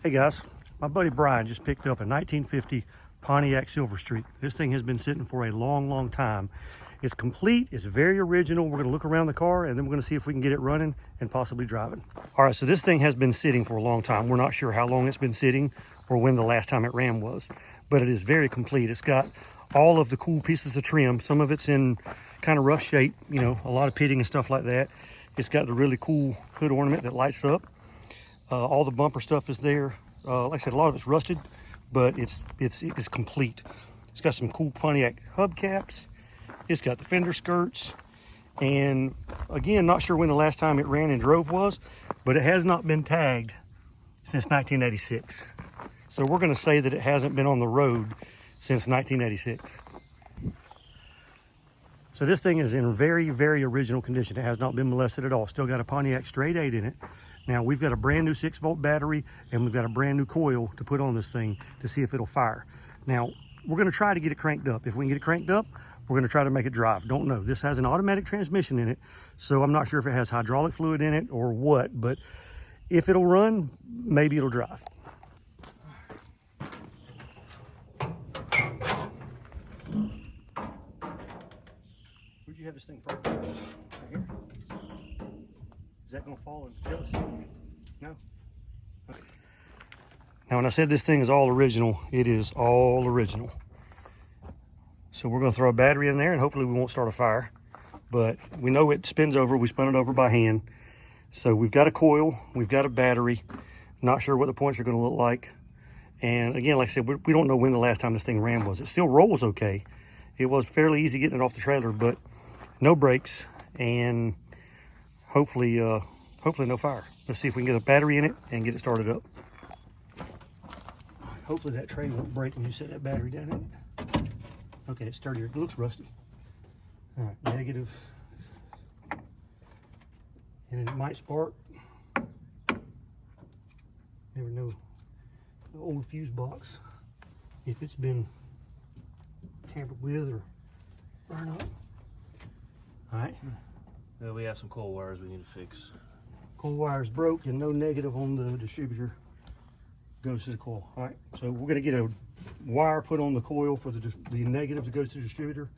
Hey guys, my buddy Brian just picked up a 1950 Pontiac Silver Streak. This thing has been sitting for a long time. It's complete, it's very original. We're gonna look around the car and then we're gonna see if we can get it running and possibly driving. All right, so this thing has been sitting for a long time. We're not sure how long it's been sitting or when the last time it ran was, but it is very complete. It's got all of the cool pieces of trim. Some of it's in kind of rough shape, you know, a lot of pitting and stuff like that. It's got the really cool hood ornament that lights up. All the bumper stuff is there. Like I said, a lot of it's rusted, but it's complete. It's got some cool Pontiac hubcaps. It's got the fender skirts. And again, not sure when the last time it ran and drove was, but it has not been tagged since 1986. So we're gonna say that it hasn't been on the road since 1986. So this thing is in very original condition. It has not been molested at all. Still got a Pontiac straight 8 in it. Now we've got a brand new 6-volt battery and we've got a brand new coil to put on this thing to see if it'll fire. Now we're gonna try to get it cranked up. If we can get it cranked up, we're gonna try to make it drive. Don't know. This has an automatic transmission in it, so I'm not sure if it has hydraulic fluid in it or what, but if it'll run, maybe it'll drive. Where'd you have this thing parked? Right here? Is that gonna fall and kill us? No? Okay. Now when I said this thing is all original, it is all original. So we're gonna throw a battery in there and hopefully we won't start a fire. But we know it spins over, we spun it over by hand. So we've got a coil, we've got a battery. Not sure what the points are gonna look like. And again, like I said, we don't know when the last time this thing ran was. It still rolls okay. It was fairly easy getting it off the trailer, but no brakes and hopefully no fire. Let's see if we can get a battery in it and get it started up. Hopefully that tray won't break when you set that battery down in it. Okay, it's sturdier. It looks rusty. All right, negative. And it might spark. Never know. The old fuse box, if it's been tampered with or burned up. All right. Yeah, we have some cold wires we need to fix. Coil wire's broke and no negative on the distributor goes to the coil. All right, so we're gonna get a wire put on the coil for the negative that goes to the distributor.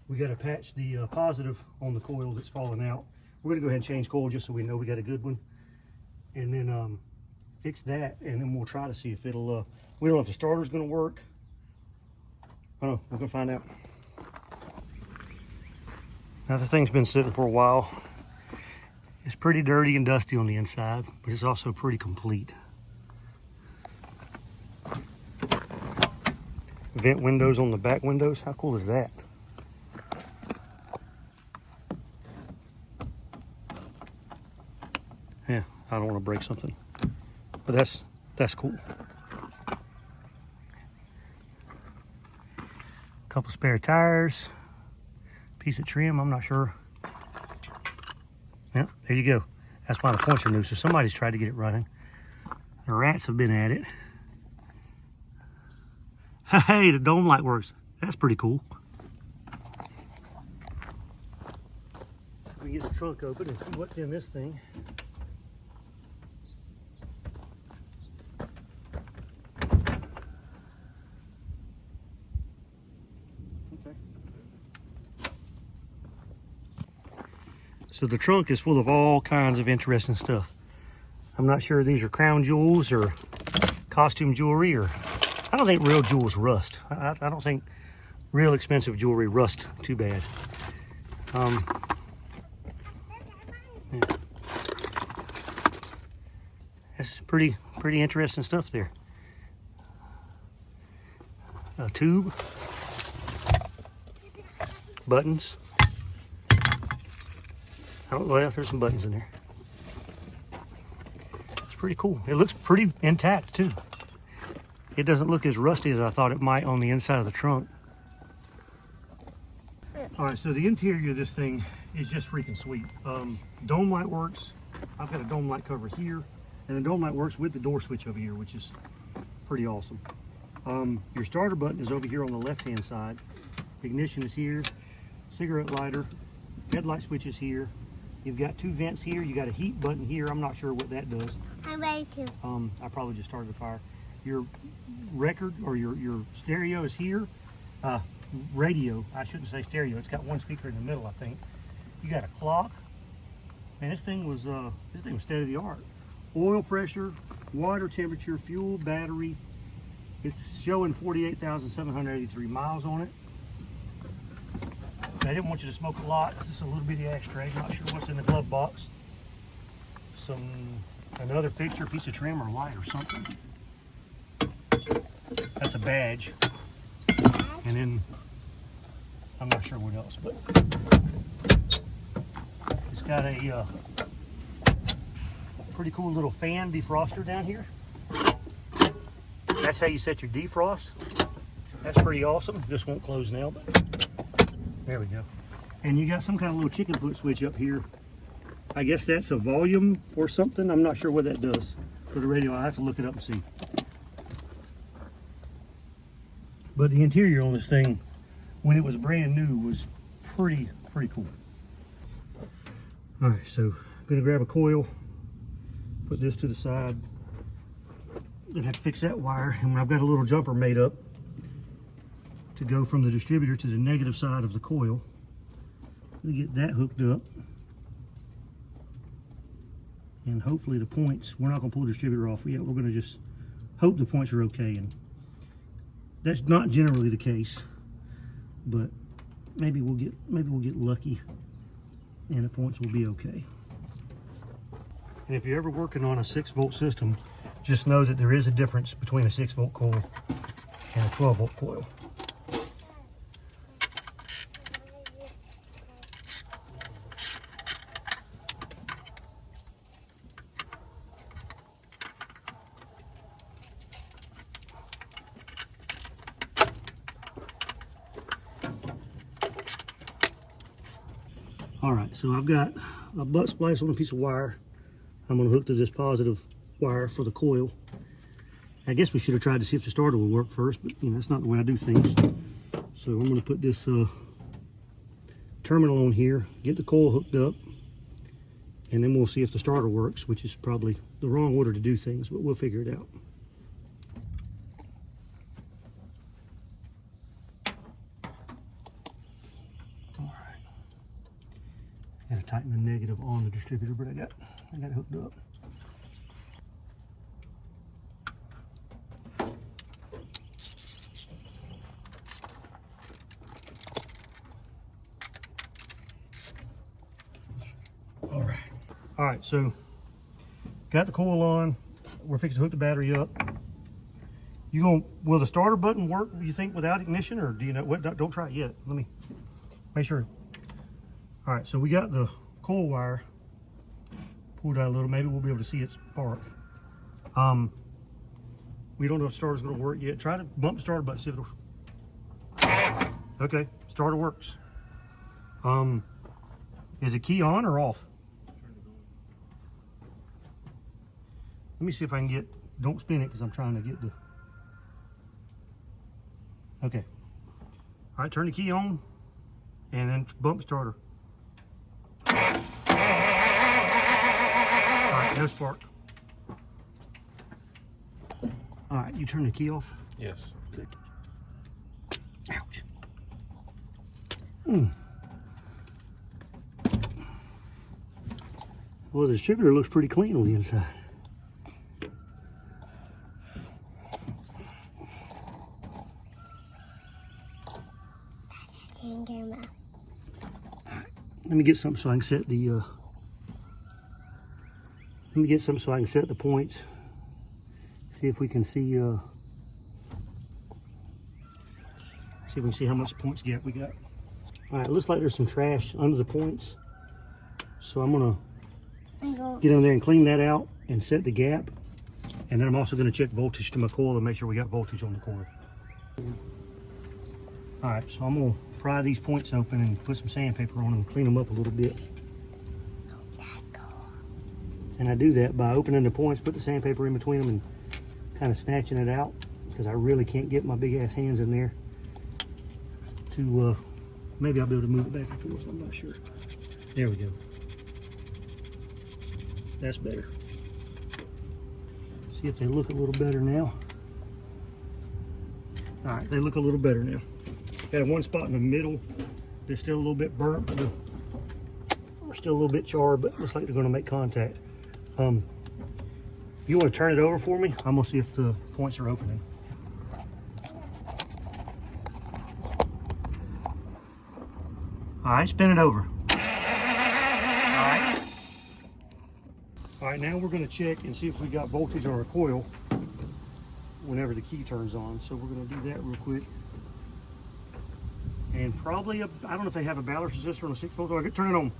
We gotta patch the positive on the coil that's falling out. We're gonna go ahead and change coil just so we know we got a good one. And then fix that, and then we'll try to see if it'll, we don't know if the starter's gonna work. I don't know, we're gonna find out. Now the thing's been sitting for a while. It's pretty dirty and dusty on the inside, but it's also pretty complete. Vent windows on the back windows. How cool is that? Yeah, I don't want to break something, but that's cool. Couple spare tires, piece of trim, I'm not sure. Yeah, there you go. That's why the points are new, so somebody's tried to get it running. The rats have been at it. Hey, the dome light works. That's pretty cool. We get the trunk open and see what's in this thing. Okay. So the trunk is full of all kinds of interesting stuff. I'm not sure if these are crown jewels or costume jewelry, or I don't think real jewels rust. I don't think real expensive jewelry rust too bad. Yeah. That's pretty interesting stuff there. A tube, buttons. Well, there's some buttons in there. It's pretty cool. It looks pretty intact too. It doesn't look as rusty as I thought it might on the inside of the trunk. All right, so the interior of this thing is just freaking sweet. Dome light works. I've got a dome light cover here, and the dome light works with the door switch over here, which is pretty awesome. Your starter button is over here on the left-hand side. Ignition is here. Cigarette lighter. Headlight switch is here. You've got 2 vents here. You got a heat button here. I'm not sure what that does. I'm ready to. I probably just started the fire. Your record or your stereo is here. Radio, I shouldn't say stereo. It's got 1 speaker in the middle, I think. You got a clock. Man, this thing was state of the art. Oil pressure, water temperature, fuel, battery. It's showing 48,783 miles on it. I didn't want you to smoke a lot. It's just a little bitty ashtray. Not sure what's in the glove box. Another fixture, piece of trim or light or something. That's a badge. And then I'm not sure what else, but it's got a pretty cool little fan defroster down here. That's how you set your defrost. That's pretty awesome. This won't close now, but there we go. And you got some kind of little chicken foot switch up here. I guess that's a volume or something. I'm not sure what that does for the radio. I'll have to look it up and see. But the interior on this thing, when it was brand new, was pretty cool. All right, so I'm gonna grab a coil, put this to the side. Gonna have to fix that wire, and I've got a little jumper made up to go from the distributor to the negative side of the coil. We get that hooked up, and hopefully the points, we're not gonna pull the distributor off yet. We're gonna just hope the points are okay, and that's not generally the case, but maybe we'll get lucky and the points will be okay. And if you're ever working on a 6-volt system, just know that there is a difference between a 6-volt coil and a 12-volt coil. All right, so I've got a butt splice on a piece of wire. I'm going to hook to this positive wire for the coil. I guess we should have tried to see if the starter would work first, but that's not the way I do things. So I'm going to put this terminal on here, get the coil hooked up, and then we'll see if the starter works, which is probably the wrong order to do things, but we'll figure it out. Gotta tighten the negative on the distributor, but I got it hooked up. All right, so got the coil on. We're fixing to hook the battery up. Will the starter button work, you think, without ignition, or do you know what? Don't try it yet. Let me make sure. All right, so we got the coil wire pulled out a little. Maybe we'll be able to see it spark. We don't know if the starter's going to work yet. Try to bump the starter button, see if it'll. Okay, starter works. Is it key on or off? Let me see if I can get. Don't spin it because I'm trying to get the. Okay. All right, turn the key on, and then bump starter. Alright, no spark. Alright, you turn the key off? Yes. Good. Ouch. Well, the distributor looks pretty clean on the inside. Let me get something so I can set the points. See if we can see how much points gap we got. All right, it looks like there's some trash under the points. So I'm gonna get in there and clean that out and set the gap. And then I'm also gonna check voltage to my coil and make sure we got voltage on the coil. All right, so I'm gonna pry these points open and put some sandpaper on them and clean them up a little bit. And I do that by opening the points, put the sandpaper in between them and kind of snatching it out because I really can't get my big ass hands in there to, maybe I'll be able to move it back and forth, I'm not sure. There we go. That's better. See if they look a little better now. All right, they look a little better now. Got one spot in the middle that's still a little bit burnt, but they're still a little bit charred, but looks like they're gonna make contact. You wanna turn it over for me? I'm gonna see if the points are opening. All right, spin it over. All right, now we're going to check and see if we got voltage on our coil whenever the key turns on. So we're going to do that real quick. And probably, I don't know if they have a ballast resistor on a 6 volt. Oh, I could turn it on.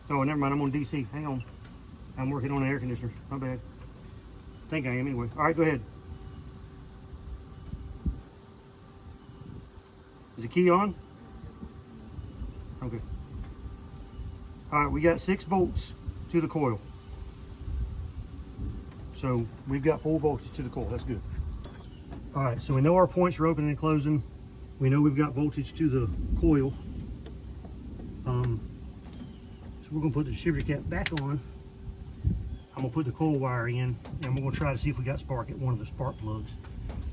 Oh, never mind, I'm on DC. Hang on. I'm working on the air conditioner. My bad. I think I am anyway. All right, go ahead. Is the key on? Okay. All right, we got 6 volts to the coil. So we've got full voltage to the coil. That's good. All right, so we know our points are opening and closing. We know we've got voltage to the coil. So we're gonna put the distributor cap back on. I'm gonna put the coil wire in, and we're gonna try to see if we got spark at one of the spark plugs,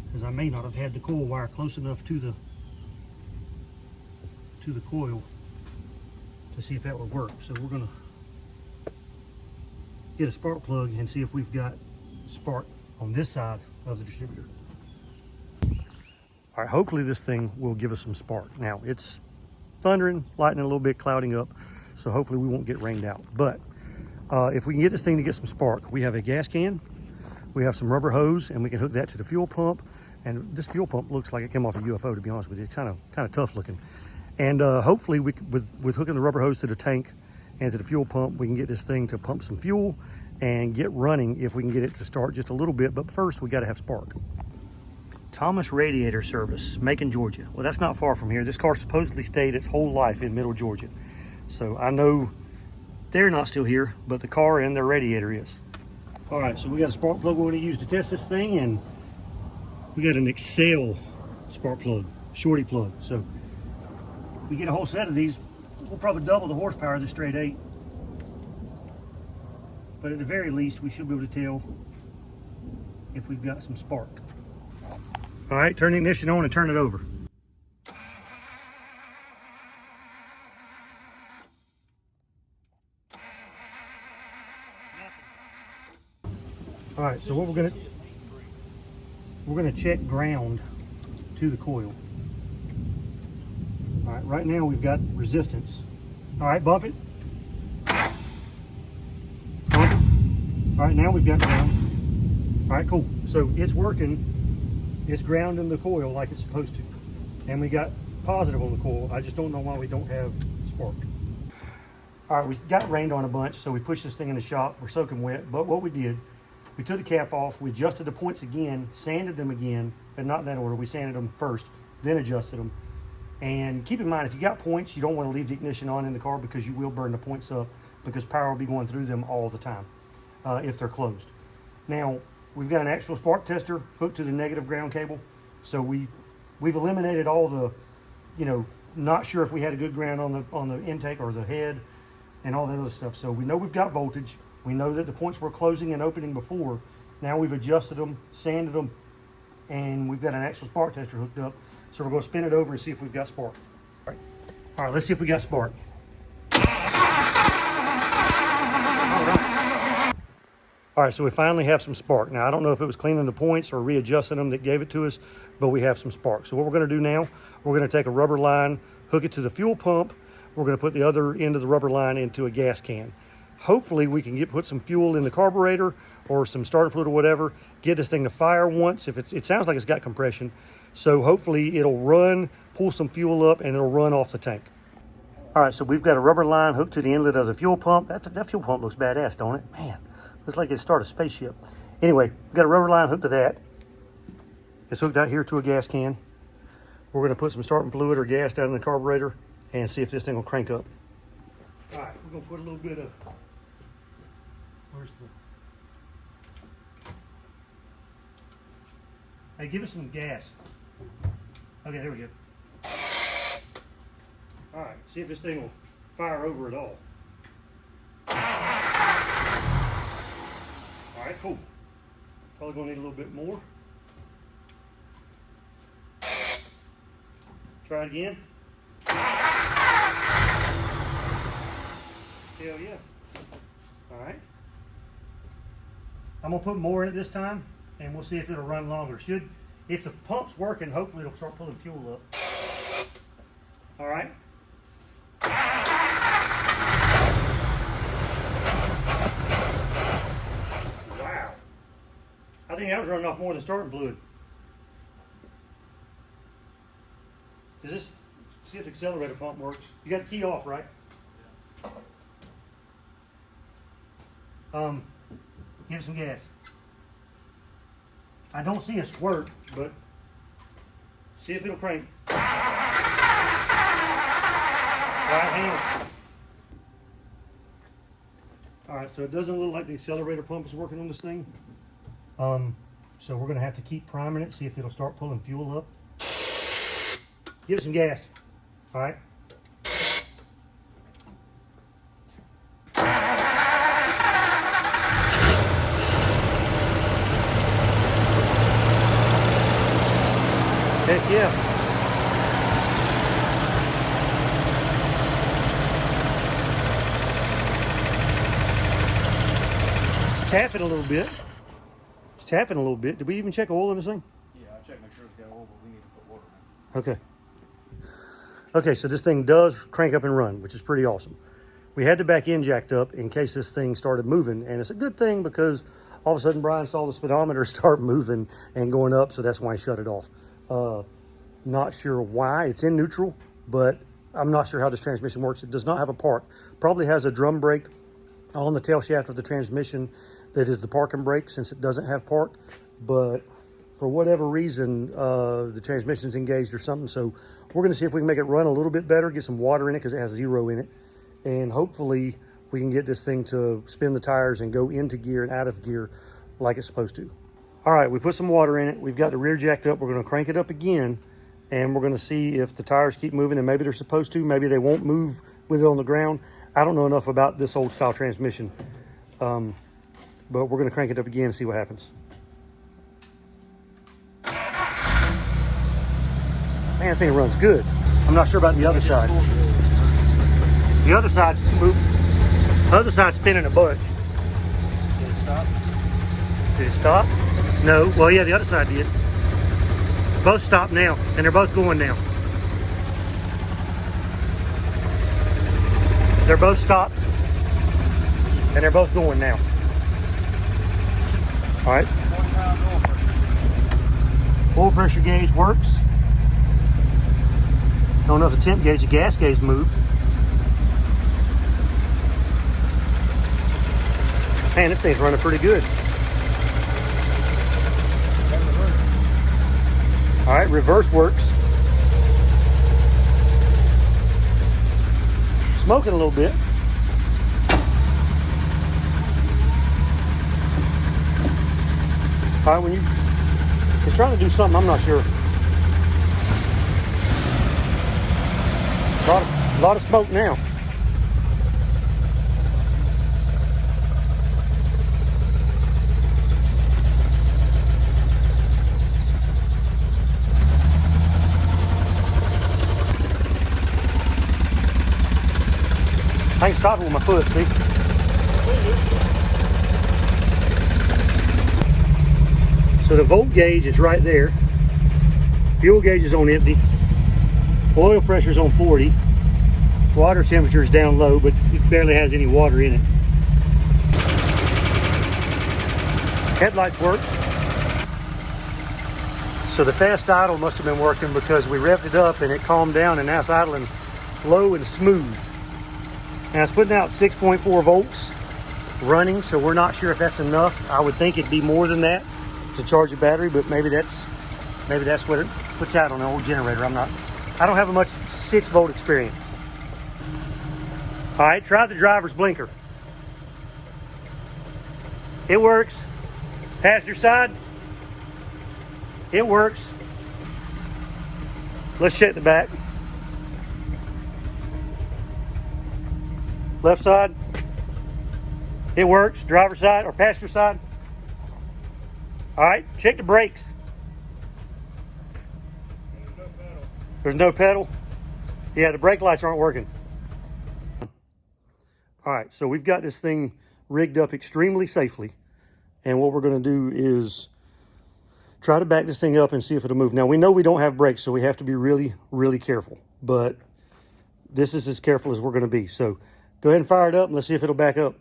because I may not have had the coil wire close enough to the coil to see if that would work. So we're gonna get a spark plug and see if we've got spark on this side of the distributor. All right, hopefully this thing will give us some spark. Now it's thundering, lightning a little bit, clouding up, so hopefully we won't get rained out. But if we can get this thing to get some spark, we have a gas can, we have some rubber hose, and we can hook that to the fuel pump. And this fuel pump looks like it came off a UFO, to be honest with you. It's kind of tough looking. And hopefully with hooking the rubber hose to the tank and to the fuel pump, we can get this thing to pump some fuel and get running if we can get it to start just a little bit. But first, we got to have spark. Thomas Radiator Service, Macon, Georgia. Well, that's not far from here. This car supposedly stayed its whole life in Middle Georgia. So I know they're not still here, but the car and their radiator is. All right, so we got a spark plug we're going to use to test this thing, and we got an Excel spark plug, shorty plug. So we get a whole set of these, we'll probably double the horsepower of the straight 8. But at the very least, we should be able to tell if we've got some spark. All right, turn the ignition on and turn it over. All right, so what we're gonna check ground to the coil. All right, right now we've got resistance. All right, bump it. Bump it. All right, now we've got ground. All right, cool. So it's working. It's grounding the coil like it's supposed to. And we got positive on the coil. I just don't know why we don't have spark. All right, we got rained on a bunch, so we pushed this thing in the shop. We're soaking wet, but what we did, we took the cap off, we adjusted the points again, sanded them again, but not in that order. We sanded them first, then adjusted them. And keep in mind, if you got points, you don't want to leave the ignition on in the car, because you will burn the points up, because power will be going through them all the time if they're closed. Now, we've got an actual spark tester hooked to the negative ground cable. So we've eliminated all the, not sure if we had a good ground on the intake or the head and all that other stuff. So we know we've got voltage. We know that the points were closing and opening before. Now we've adjusted them, sanded them, and we've got an actual spark tester hooked up. So we're going to spin it over and see if we've got spark. All right, let's see if we got spark. All right, so we finally have some spark. Now, I don't know if it was cleaning the points or readjusting them that gave it to us, but we have some spark. So what we're gonna do now, we're gonna take a rubber line, hook it to the fuel pump. We're gonna put the other end of the rubber line into a gas can. Hopefully we can put some fuel in the carburetor or some starter fluid or whatever, get this thing to fire once. If it sounds like it's got compression. So hopefully it'll run, pull some fuel up, and it'll run off the tank. All right, so we've got a rubber line hooked to the inlet of the fuel pump. That fuel pump looks badass, don't it? Man. Looks like it started a spaceship. Anyway, we've got a rubber line hooked to that. It's hooked out here to a gas can. We're gonna put some starting fluid or gas down in the carburetor and see if this thing will crank up. All right, we're gonna put a little bit of, where's the, hey, give us some gas. Okay, there we go. All right, see if this thing will fire over at all. right, cool. Probably gonna need a little bit more. Try it again. Hell yeah. All right. I'm gonna put more in it this time, and we'll see if it'll run longer. If the pump's working, hopefully it'll start pulling fuel up. All right. Wow. I think that was running off more than starting fluid. Does this, see if the accelerator pump works? You got the key off, right? Give it some gas. I don't see a squirt, but see if it'll crank. Right hand. All right, so it doesn't look like the accelerator pump is working on this thing. So we're gonna have to keep priming it, see if it'll start pulling fuel up. Give it some gas. All right. Heck yeah. It's tapping a little bit. It's tapping a little bit. Did we even check oil in this thing? Yeah, I checked, make sure it's got oil, but we need to put water in. Okay. Okay, so this thing does crank up and run, which is pretty awesome. We had the back end jacked up in case this thing started moving, and it's a good thing because all of a sudden Brian saw the speedometer start moving and going up, so that's why he shut it off. Not sure why. It's in neutral, but I'm not sure how this transmission works. It does not have a park. Probably has a drum brake on the tail shaft of the transmission that is the parking brake since it doesn't have park, but for whatever reason, the transmission's engaged or something, so we're gonna see if we can make it run a little bit better, get some water in it because it has 0 in it, and hopefully we can get this thing to spin the tires and go into gear and out of gear like it's supposed to. All right, we put some water in it. We've got the rear jacked up. We're gonna crank it up again, and we're gonna see if the tires keep moving, and maybe they're supposed to, maybe they won't move with it on the ground. I don't know enough about this old style transmission, but we're gonna crank it up again and see what happens. Man, I think it runs good. I'm not sure about the other side. The other side's moving. The other side's spinning a bunch. Did it stop? Did it stop? No. Well, yeah, the other side did. Both stopped now, and they're both going now. They're both stopped, and they're both going now. All right. Oil pressure gauge works. Don't know if the temp gauge, the gas gauge moved. Man, this thing's running pretty good. All right, reverse works. Smoking a little bit. All right, when it's trying to do something, I'm not sure. A lot of smoke now. I can stop it with my foot, see? So the volt gauge is right there. Fuel gauge is on empty. Oil pressure is on 40. Water temperature is down low, but it barely has any water in it. Headlights work. So the fast idle must have been working because we revved it up and it calmed down, and now it's idling low and smooth. Now it's putting out 6.4 volts running, so we're not sure if that's enough. I would think it'd be more than that to charge the battery, but maybe that's what it puts out on an old generator. I don't have much 6-volt experience. All right, try the driver's blinker. It works. Passenger side, it works. Let's check the back. Left side, it works. Driver's side or passenger side, All right, check the brakes. There's no pedal. Yeah, the brake lights aren't working. All right, so we've got this thing rigged up extremely safely. And what we're gonna do is try to back this thing up and see if it'll move. Now, we know we don't have brakes, so we have to be really, really careful. But this is as careful as we're gonna be. So go ahead and fire it up and let's see if it'll back up.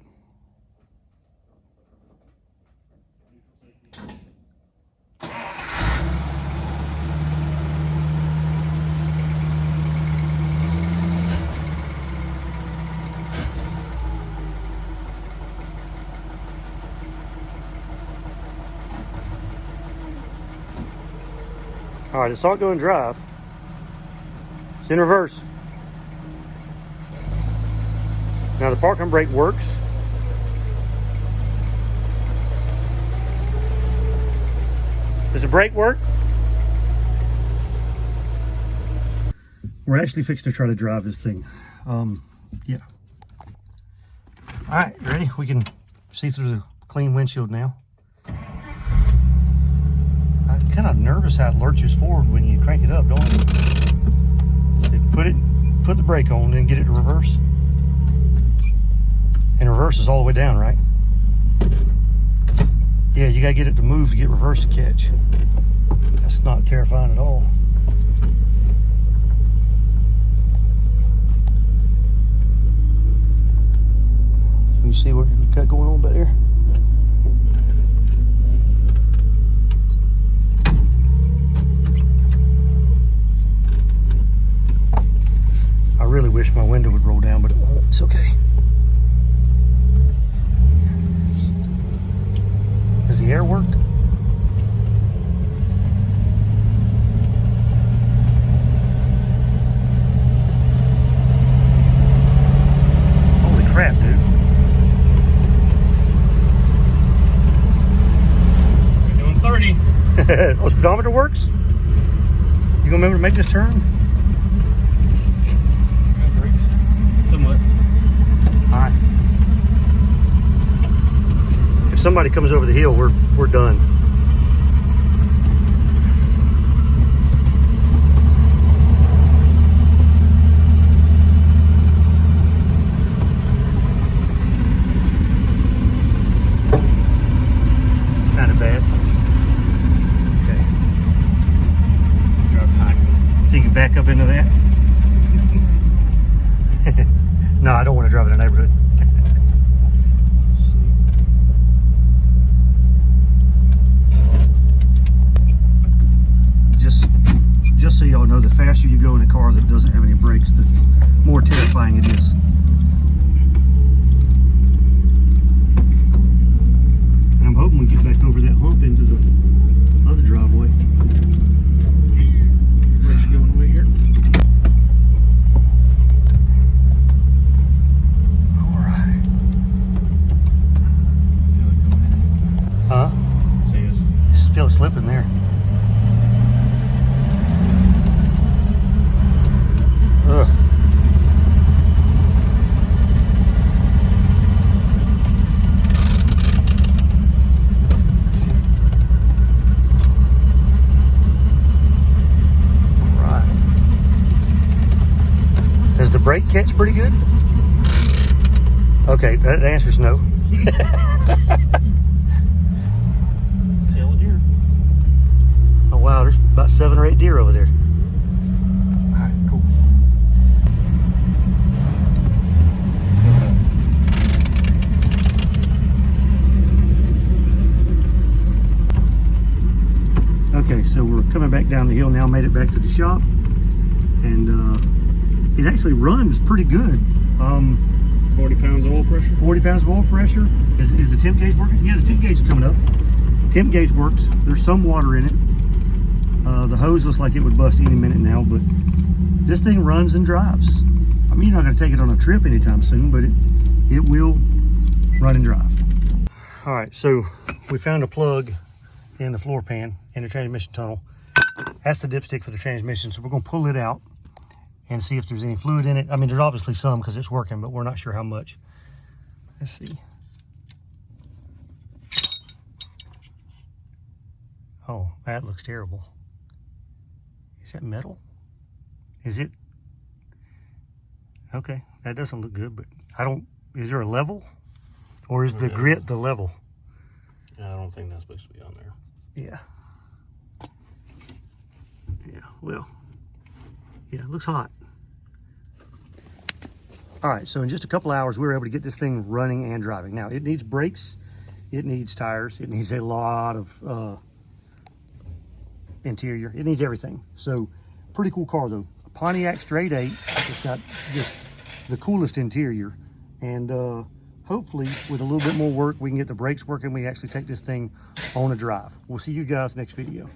All right, it's all going drive. It's in reverse. Now the parking brake works. Does the brake work? We're actually fixing to try to drive this thing. Yeah. All right, ready? We can see through the clean windshield now. I'm kind of nervous how it lurches forward when you crank it up, don't it? Put the brake on, then get it to reverse. And reverse is all the way down, right? Yeah, you gotta get it to move to get reverse to catch. That's not terrifying at all. Can you see what you've got going on back there? I really wish my window would roll down, but it won't. It's okay. Does the air work? Holy crap, dude. We're doing 30. Oh, speedometer works? You gonna remember to make this turn? Somewhat. All right. If somebody comes over the hill, we're done. Kind of bad. Okay. Drive behind. So you can back up into that. No, I don't want to drive in a neighborhood. Just so y'all know, the faster you go in a car that doesn't have any brakes, the more terrifying it is. And I'm hoping we get back over that hump into the other driveway. Where's you going away here? Huh? See, Still slipping there. Ugh. All right. Does the brake catch pretty good? Okay, that answer's no. tail of deer. Oh wow, there's about 7 or 8 deer over there. All right, cool. Okay, so we're coming back down the hill now, made it back to the shop, and it actually runs pretty good. 40 pounds of oil pressure. 40 pounds of oil pressure. Is the temp gauge working? Yeah, the temp gauge is coming up. Temp gauge works. There's some water in it. The hose looks like it would bust any minute now, but this thing runs and drives. I mean, you're not going to take it on a trip anytime soon, but it will run and drive. All right, so we found a plug in the floor pan in the transmission tunnel. That's the dipstick for the transmission, so we're going to pull it out and see if there's any fluid in it. I mean, there's obviously some because it's working, but we're not sure how much. Let's see. Oh, that looks terrible. Is that metal? Is it? Okay, that doesn't look good, but I don't, is there a level? Or is the grit the level? I don't think that's supposed to be on there. Yeah. Yeah, well, yeah, it looks hot. All right, so in just a couple hours, we were able to get this thing running and driving. Now, it needs brakes, it needs tires, it needs a lot of interior, it needs everything. So, pretty cool car though. A Pontiac straight 8, it's got just the coolest interior. And hopefully, with a little bit more work, we can get the brakes working, we actually take this thing on a drive. We'll see you guys next video.